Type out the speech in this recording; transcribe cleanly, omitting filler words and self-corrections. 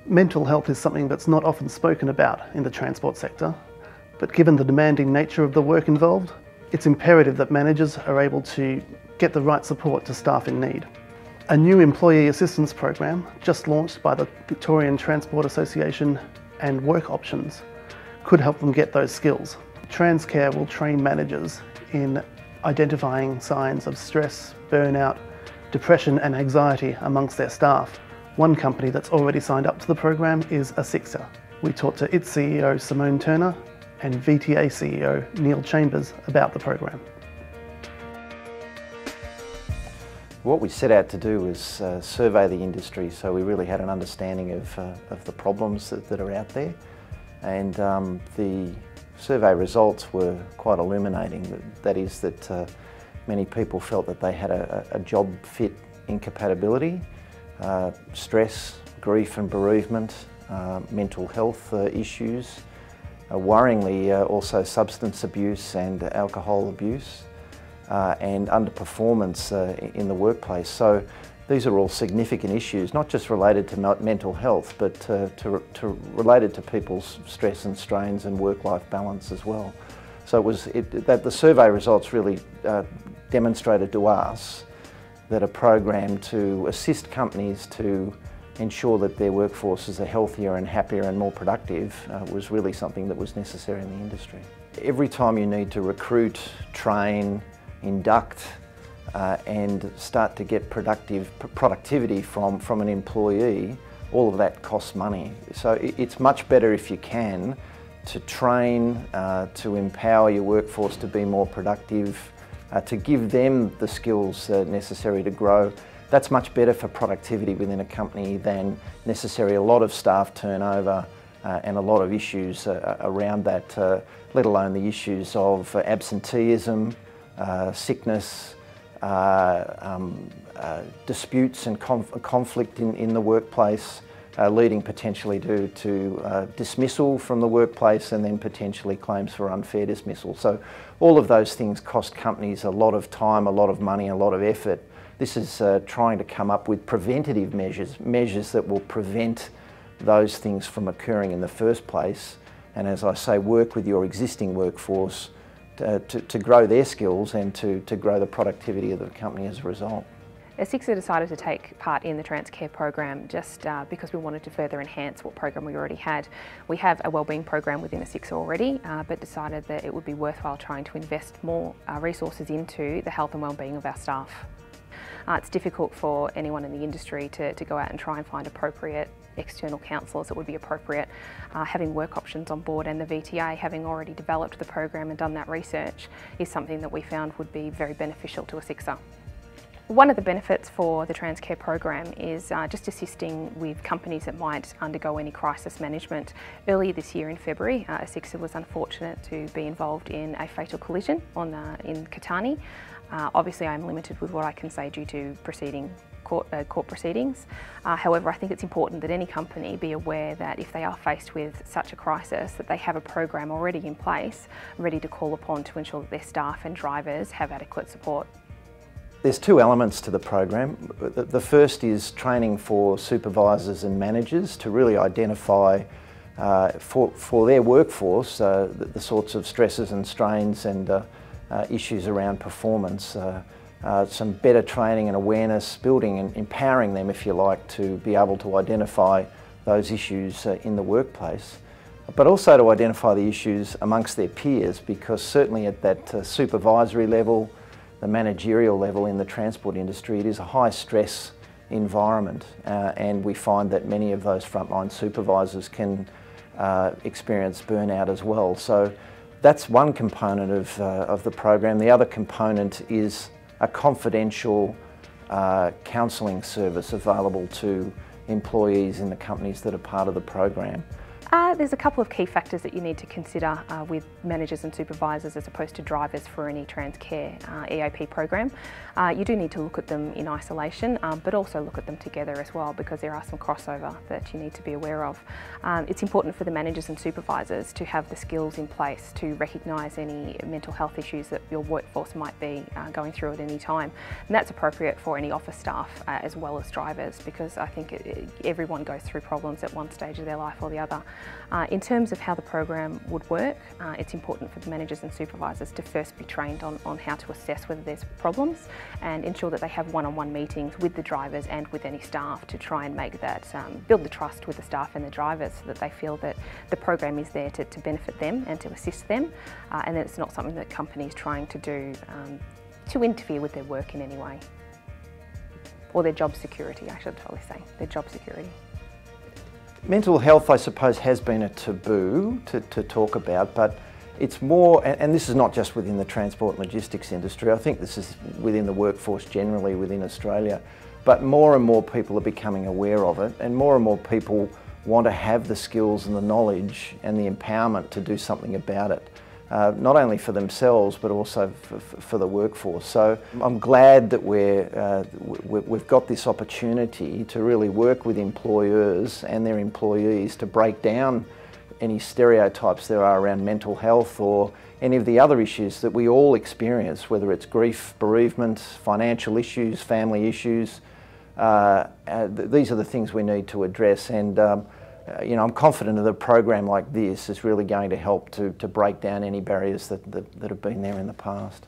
Mental health is something that's not often spoken about in the transport sector, but given the demanding nature of the work involved, it's imperative that managers are able to get the right support to staff in need. A new employee assistance program, just launched by the Victorian Transport Association and Work Options, could help them get those skills. Transcare will train managers in identifying signs of stress, burnout, depression and anxiety amongst their staff. One company that's already signed up to the program is Asixa. We talked to its CEO Simone Turner and VTA CEO Neil Chambers about the program. What we set out to do was survey the industry, so we really had an understanding of the problems that are out there, and the survey results were quite illuminating. That is that many people felt that they had a job fit incompatibility, stress, grief and bereavement, mental health issues, worryingly also substance abuse and alcohol abuse, and underperformance in the workplace. So these are all significant issues, not just related to mental health, but related to people's stress and strains and work-life balance as well. So that the survey results really demonstrated to us that a program to assist companies to ensure that their workforces are healthier and happier and more productive was really something that was necessary in the industry. Every time you need to recruit, train, induct and start to get productivity from an employee, all of that costs money. So it's much better if you can to train, to empower your workforce to be more productive, to give them the skills necessary to grow. That's much better for productivity within a company than necessarily a lot of staff turnover and a lot of issues around that, let alone the issues of absenteeism, sickness, disputes and conflict in the workplace, leading potentially to dismissal from the workplace and then potentially claims for unfair dismissal. So all of those things cost companies a lot of time, a lot of money, a lot of effort. This is trying to come up with preventative measures that will prevent those things from occurring in the first place. And as I say, work with your existing workforce to grow their skills and to grow the productivity of the company as a result. Asixa decided to take part in the Transcare program just because we wanted to further enhance what program we already had. We have a wellbeing program within Asixa already, but decided that it would be worthwhile trying to invest more resources into the health and wellbeing of our staff. It's difficult for anyone in the industry to go out and try and find appropriate external counsellors that would be appropriate. Having Work Options on board and the VTA having already developed the program and done that research is something that we found would be very beneficial to Asixa. One of the benefits for the Transcare program is just assisting with companies that might undergo any crisis management. Earlier this year in February, Asixa was unfortunate to be involved in a fatal collision in Catani. Obviously I'm limited with what I can say due to court proceedings. However, I think it's important that any company be aware that if they are faced with such a crisis, that they have a program already in place, ready to call upon to ensure that their staff and drivers have adequate support. There's two elements to the program. The first is training for supervisors and managers to really identify for their workforce the sorts of stresses and strains and issues around performance. Some better training and awareness building and empowering them, if you like, to be able to identify those issues in the workplace, but also to identify the issues amongst their peers, because certainly at that supervisory level, the managerial level in the transport industry, it is a high stress environment, and we find that many of those frontline supervisors can experience burnout as well. So that's one component of the program. The other component is a confidential counselling service available to employees in the companies that are part of the program. There's a couple of key factors that you need to consider with managers and supervisors as opposed to drivers for any Transcare EAP program. You do need to look at them in isolation, but also look at them together as well, because there are some crossover that you need to be aware of. It's important for the managers and supervisors to have the skills in place to recognise any mental health issues that your workforce might be going through at any time. And that's appropriate for any office staff as well as drivers, because I think everyone goes through problems at one stage of their life or the other. In terms of how the program would work, it's important for the managers and supervisors to first be trained on how to assess whether there's problems and ensure that they have one-on-one meetings with the drivers and with any staff to try and make that, build the trust with the staff and the drivers so that they feel that the program is there to benefit them and to assist them, and that it's not something that companies trying to do to interfere with their work in any way. Or their job security, I should probably say, their job security. Mental health, I suppose, has been a taboo to talk about, but it's more, and this is not just within the transport and logistics industry, I think this is within the workforce generally within Australia, but more and more people are becoming aware of it, and more people want to have the skills and the knowledge and the empowerment to do something about it. Not only for themselves but also for the workforce. So I'm glad that we've got this opportunity to really work with employers and their employees to break down any stereotypes there are around mental health or any of the other issues that we all experience, whether it's grief, bereavement, financial issues, family issues. These are the things we need to address, and you know, I'm confident that a program like this is really going to help to break down any barriers that have been there in the past.